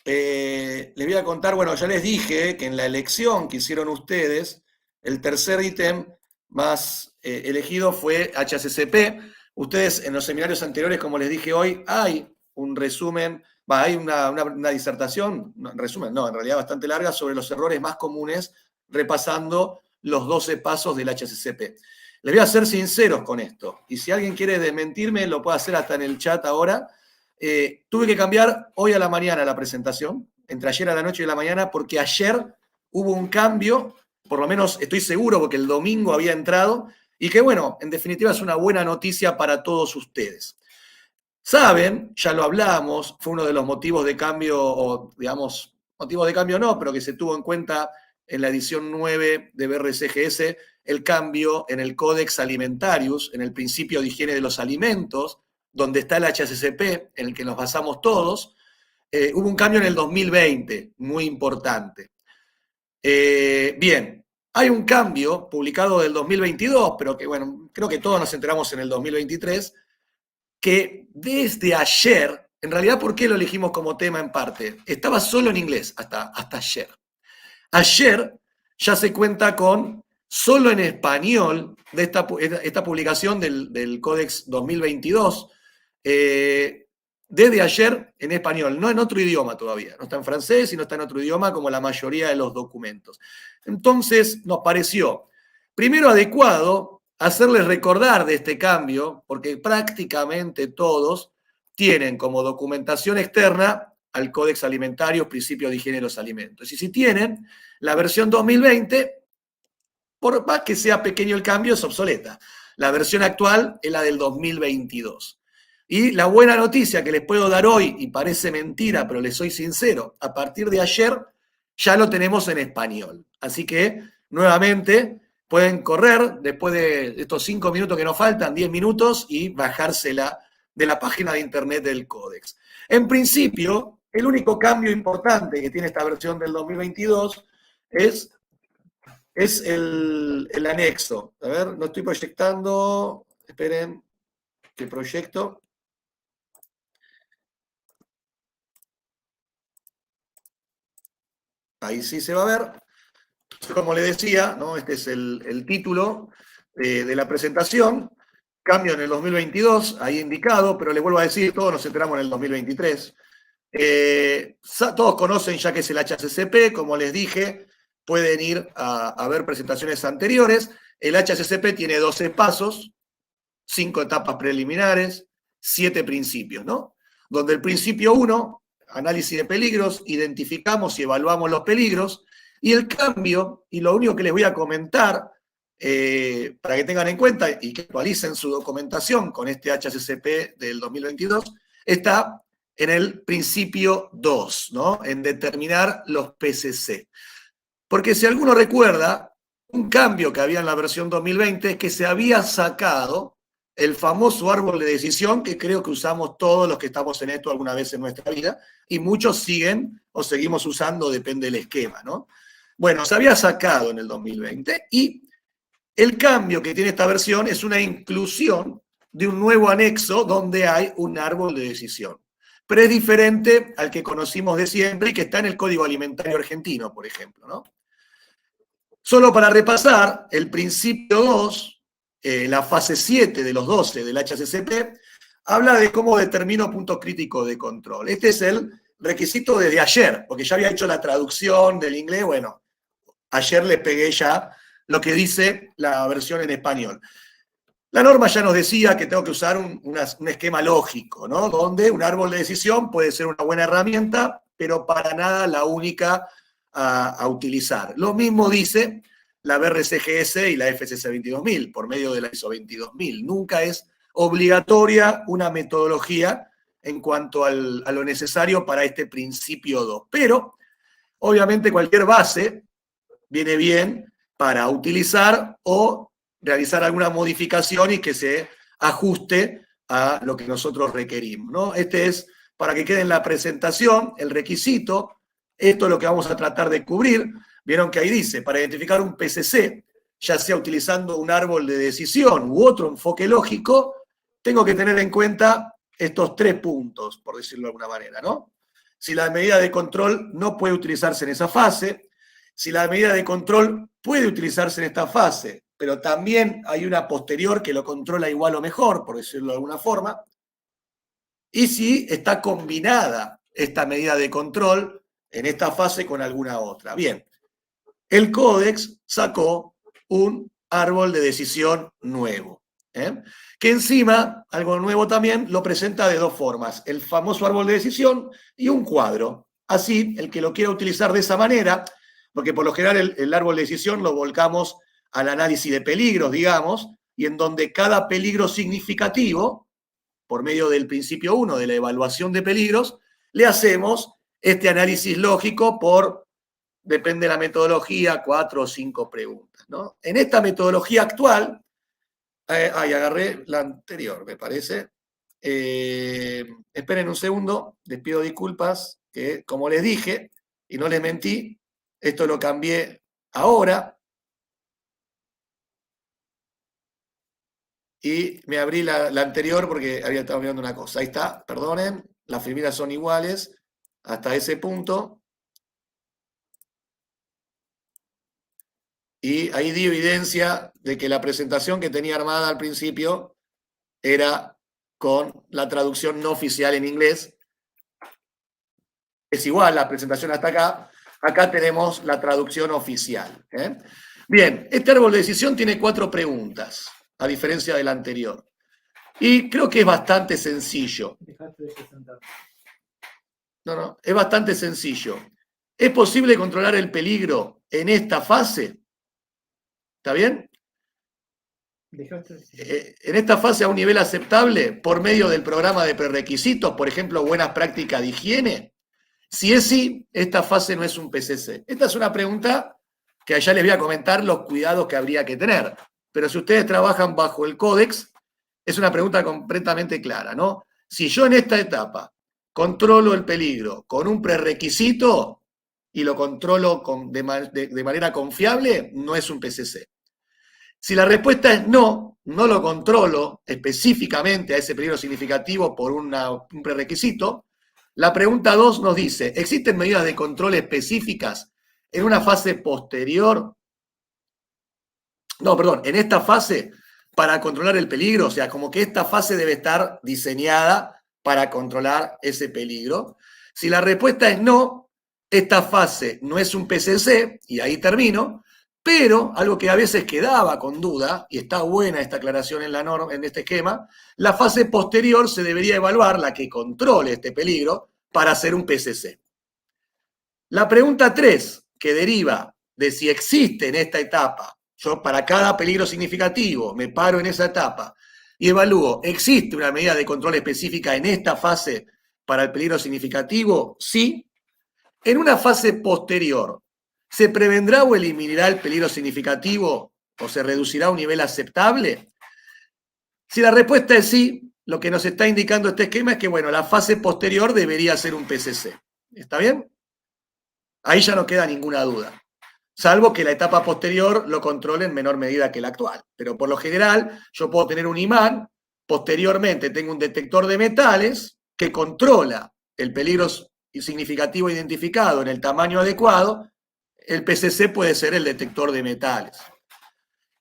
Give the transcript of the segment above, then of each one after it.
les voy a contar, bueno, ya les dije que en la elección que hicieron ustedes, el tercer ítem más elegido fue HACCP. Ustedes en los seminarios anteriores, como les dije hoy, hay un resumen, hay una disertación, no, resumen, no, en realidad bastante larga, sobre los errores más comunes, repasando los 12 pasos del HACCP. Les voy a ser sinceros con esto, y si alguien quiere desmentirme, lo puede hacer hasta en el chat ahora. Tuve que cambiar hoy a la mañana la presentación, entre ayer a la noche y la mañana, porque ayer hubo un cambio, por lo menos estoy seguro porque el domingo había entrado, y que bueno, en definitiva es una buena noticia para todos ustedes. Saben, ya lo hablamos, fue uno de los motivos de cambio, o digamos, motivos de cambio no, pero que se tuvo en cuenta en la edición 9 de BRCGS, el cambio en el Codex Alimentarius, en el principio de higiene de los alimentos, donde está el HACCP, en el que nos basamos todos. Hubo un cambio en el 2020, muy importante. Bien, hay un cambio publicado del 2022, pero que bueno, creo que todos nos enteramos en el 2023, que desde ayer, en realidad, ¿por qué lo elegimos como tema en parte? Estaba solo en inglés hasta ayer. Ayer ya se cuenta con, solo en español, de esta publicación del Codex 2022, desde ayer en español, no en otro idioma todavía, no está en francés y no está en otro idioma como la mayoría de los documentos. Entonces nos pareció, primero, adecuado hacerles recordar de este cambio, porque prácticamente todos tienen como documentación externa al Códex Alimentario, Principios de Higiene de los Alimentos. Y si tienen la versión 2020, por más que sea pequeño el cambio, es obsoleta. La versión actual es la del 2022. Y la buena noticia que les puedo dar hoy, y parece mentira, pero les soy sincero, a partir de ayer ya lo tenemos en español. Así que, nuevamente, pueden correr después de estos 5 minutos que nos faltan, 10 minutos, y bajársela de la página de internet del Códex. En principio, el único cambio importante que tiene esta versión del 2022 es el anexo. A ver, no estoy proyectando. Esperen, que proyecto. Ahí sí se va a ver. Como le decía, ¿no? Este es el título de la presentación. Cambio en el 2022, ahí indicado, pero le vuelvo a decir, todos nos enteramos en el 2023. Todos conocen ya que es el HACCP, como les dije, pueden ir a ver presentaciones anteriores. El HACCP tiene 12 pasos, 5 etapas preliminares, 7 principios, ¿no? Donde el principio 1, análisis de peligros, identificamos y evaluamos los peligros, y el cambio, y lo único que les voy a comentar, para que tengan en cuenta y que actualicen su documentación con este HACCP del 2022, está en el principio 2, ¿no? En determinar los PCC. Porque si alguno recuerda, un cambio que había en la versión 2020 es que se había sacado el famoso árbol de decisión que creo que usamos todos los que estamos en esto alguna vez en nuestra vida, y muchos siguen o seguimos usando, depende del esquema, ¿no? Bueno, se había sacado en el 2020 y el cambio que tiene esta versión es una inclusión de un nuevo anexo donde hay un árbol de decisión. Pero es diferente al que conocimos de siempre y que está en el Código Alimentario Argentino, por ejemplo, ¿no? Solo para repasar, el principio 2, la fase 7 de los 12 del HACCP, habla de cómo determino puntos críticos de control. Este es el requisito desde ayer, porque ya había hecho la traducción del inglés. Bueno, ayer le pegué ya lo que dice la versión en español. La norma ya nos decía que tengo que usar un esquema lógico, ¿no? Donde un árbol de decisión puede ser una buena herramienta, pero para nada la única a utilizar. Lo mismo dice la BRCGS y la FCC 22000 por medio de la ISO 22000. Nunca es obligatoria una metodología en cuanto a lo necesario para este principio 2. Pero, obviamente, cualquier base viene bien para utilizar o realizar alguna modificación y que se ajuste a lo que nosotros requerimos, ¿no? Este es, para que quede en la presentación, el requisito. Esto es lo que vamos a tratar de cubrir. Vieron que ahí dice, para identificar un PCC, ya sea utilizando un árbol de decisión u otro enfoque lógico, tengo que tener en cuenta estos 3 puntos, por decirlo de alguna manera, ¿no? si la medida de control no puede utilizarse en esa fase, si la medida de control puede utilizarse en esta fase, pero también hay una posterior que lo controla igual o mejor, por decirlo de alguna forma, y si está combinada esta medida de control en esta fase con alguna otra. Bien, el Codex sacó un árbol de decisión nuevo, que encima, algo nuevo también, lo presenta de dos formas, el famoso árbol de decisión y un cuadro. Así, el que lo quiera utilizar de esa manera, porque por lo general el árbol de decisión lo volcamos al análisis de peligros, digamos, y en donde cada peligro significativo, por medio del principio 1 de la evaluación de peligros, le hacemos este análisis lógico por, depende de la metodología, 4 o 5 preguntas, ¿no? En esta metodología actual, agarré la anterior, me parece. Esperen un segundo, les pido disculpas, que como les dije, y no les mentí, esto lo cambié ahora, y me abrí la anterior porque había estado mirando una cosa. Ahí está, perdonen, las figuras son iguales hasta ese punto. Y ahí di evidencia de que la presentación que tenía armada al principio era con la traducción no oficial en inglés. Es igual la presentación hasta acá. Acá tenemos la traducción oficial. Bien, este árbol de decisión tiene 4 preguntas, a diferencia del anterior. Y creo que es bastante sencillo. No, es bastante sencillo. ¿Es posible controlar el peligro en esta fase? ¿Está bien? En esta fase a un nivel aceptable por medio del programa de prerequisitos, por ejemplo, buenas prácticas de higiene. Si es sí, esta fase no es un PCC. Esta es una pregunta que allá les voy a comentar los cuidados que habría que tener. Pero si ustedes trabajan bajo el Codex, es una pregunta completamente clara, ¿no? Si yo en esta etapa controlo el peligro con un prerequisito y lo controlo de manera confiable, no es un PCC. Si la respuesta es no, no lo controlo específicamente a ese peligro significativo por un prerequisito, la pregunta 2 nos dice, ¿existen medidas de control específicas en una fase posterior? No, perdón, en esta fase para controlar el peligro, o sea, como que esta fase debe estar diseñada para controlar ese peligro. Si la respuesta es no, esta fase no es un PCC, y ahí termino, pero algo que a veces quedaba con duda, y está buena esta aclaración en la norma, en este esquema, la fase posterior se debería evaluar, la que controle este peligro, para hacer un PCC. La pregunta 3, que deriva de si existe en esta etapa, yo para cada peligro significativo me paro en esa etapa y evalúo, ¿existe una medida de control específica en esta fase para el peligro significativo? Sí. En una fase posterior, ¿se prevendrá o eliminará el peligro significativo o se reducirá a un nivel aceptable? Si la respuesta es sí, lo que nos está indicando este esquema es que, bueno, la fase posterior debería ser un PCC. ¿Está bien? Ahí ya no queda ninguna duda. Salvo que la etapa posterior lo controle en menor medida que la actual. Pero por lo general, yo puedo tener un imán, posteriormente tengo un detector de metales que controla el peligro significativo identificado en el tamaño adecuado. El PCC puede ser el detector de metales.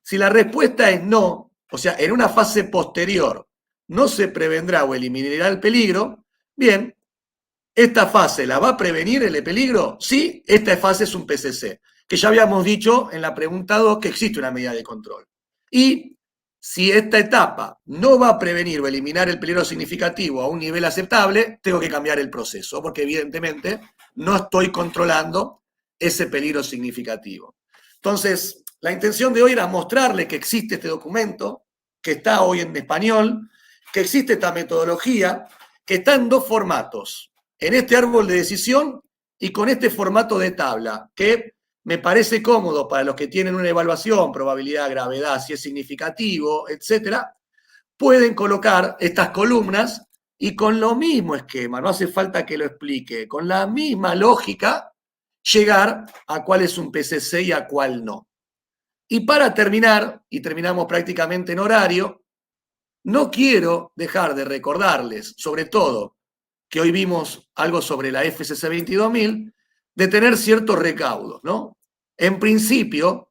Si la respuesta es no, o sea, en una fase posterior no se prevendrá o eliminará el peligro, bien, ¿esta fase la va a prevenir el peligro? Sí, esta fase es un PCC, que ya habíamos dicho en la pregunta 2 que existe una medida de control. Y si esta etapa no va a prevenir o eliminar el peligro significativo a un nivel aceptable, tengo que cambiar el proceso, porque evidentemente no estoy controlando ese peligro significativo. Entonces, la intención de hoy era mostrarle que existe este documento, que está hoy en español, que existe esta metodología, que está en 2 formatos, en este árbol de decisión y con este formato de tabla, que me parece cómodo para los que tienen una evaluación, probabilidad, gravedad, si es significativo, etcétera, pueden colocar estas columnas y con lo mismo esquema, no hace falta que lo explique, con la misma lógica, llegar a cuál es un PCC y a cuál no. Y para terminar, y terminamos prácticamente en horario, no quiero dejar de recordarles, sobre todo que hoy vimos algo sobre la FCC 22000, de tener ciertos recaudos, ¿no? En principio,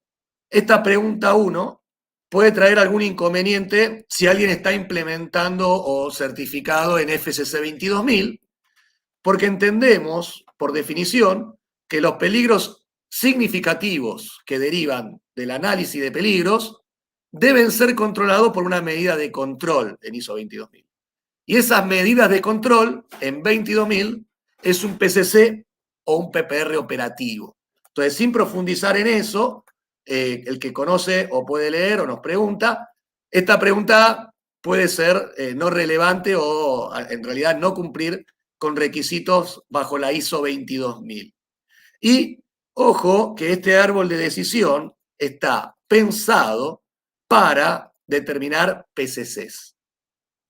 esta pregunta 1 puede traer algún inconveniente si alguien está implementando o certificado en FCC 22000, porque entendemos, por definición, que los peligros significativos que derivan del análisis de peligros deben ser controlados por una medida de control en ISO 22000. Y esas medidas de control en 22000 es un PCC o un PPR operativo. Entonces, sin profundizar en eso, el que conoce o puede leer o nos pregunta, esta pregunta puede ser no relevante o en realidad no cumplir con requisitos bajo la ISO 22000. Y ojo que este árbol de decisión está pensado para determinar PCCs.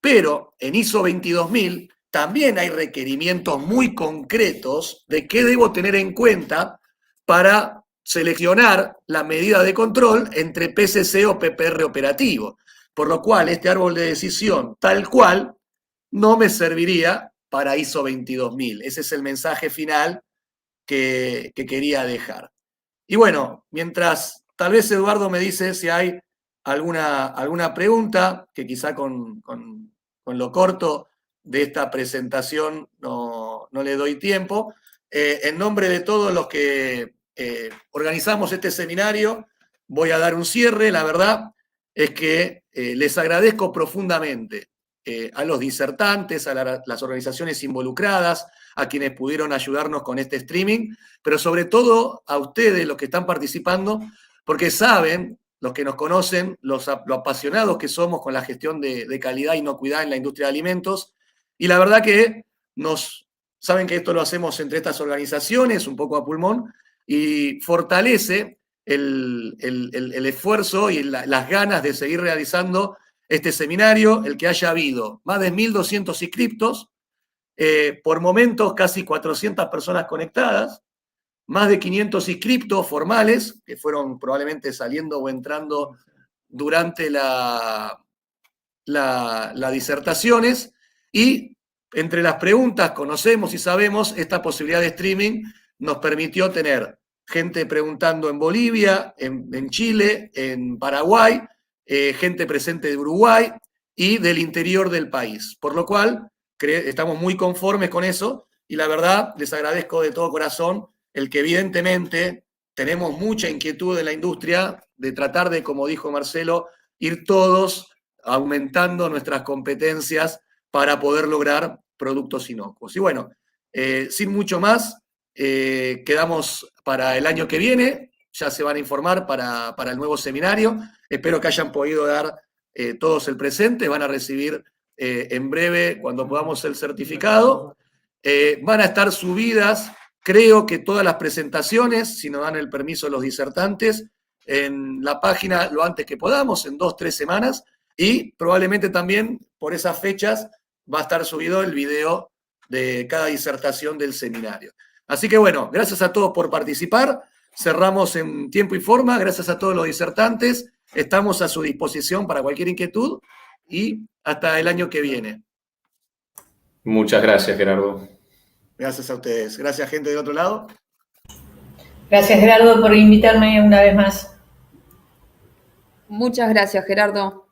Pero en ISO 22000 también hay requerimientos muy concretos de qué debo tener en cuenta para seleccionar la medida de control entre PCC o PPR operativo. Por lo cual, este árbol de decisión tal cual no me serviría para ISO 22000. Ese es el mensaje final que quería dejar. Y bueno, mientras tal vez Eduardo me dice si hay alguna pregunta, que quizá con lo corto de esta presentación no le doy tiempo. En nombre de todos los que organizamos este seminario, voy a dar un cierre. La verdad es que les agradezco profundamente a los disertantes, a las organizaciones involucradas, a quienes pudieron ayudarnos con este streaming, pero sobre todo a ustedes, los que están participando, porque saben, los que nos conocen, lo apasionados que somos con la gestión de calidad e inocuidad en la industria de alimentos, y la verdad que saben que esto lo hacemos entre estas organizaciones, un poco a pulmón, y fortalece el esfuerzo y las ganas de seguir realizando este seminario, el que haya habido más de 1.200 inscriptos, por momentos casi 400 personas conectadas, más de 500 inscriptos formales, que fueron probablemente saliendo o entrando durante las disertaciones, y entre las preguntas conocemos y sabemos, esta posibilidad de streaming nos permitió tener gente preguntando en Bolivia, en Chile, en Paraguay, gente presente de Uruguay y del interior del país. Por lo cual, estamos muy conformes con eso y la verdad les agradezco de todo corazón el que evidentemente tenemos mucha inquietud en la industria de tratar de, como dijo Marcelo, ir todos aumentando nuestras competencias para poder lograr productos inocuos. Y bueno, sin mucho más, quedamos para el año que viene, ya se van a informar para el nuevo seminario. Espero que hayan podido dar todos el presente, van a recibir en breve, cuando podamos, el certificado. Van a estar subidas, creo que todas las presentaciones, si nos dan el permiso los disertantes, en la página lo antes que podamos, en 2 o 3 semanas, y probablemente también por esas fechas va a estar subido el video de cada disertación del seminario. Así que bueno, gracias a todos por participar. Cerramos en tiempo y forma. Gracias a todos los disertantes. Estamos a su disposición para cualquier inquietud y hasta el año que viene. Muchas gracias, Gerardo. Gracias a ustedes. Gracias, gente del otro lado. Gracias, Gerardo, por invitarme una vez más. Muchas gracias, Gerardo.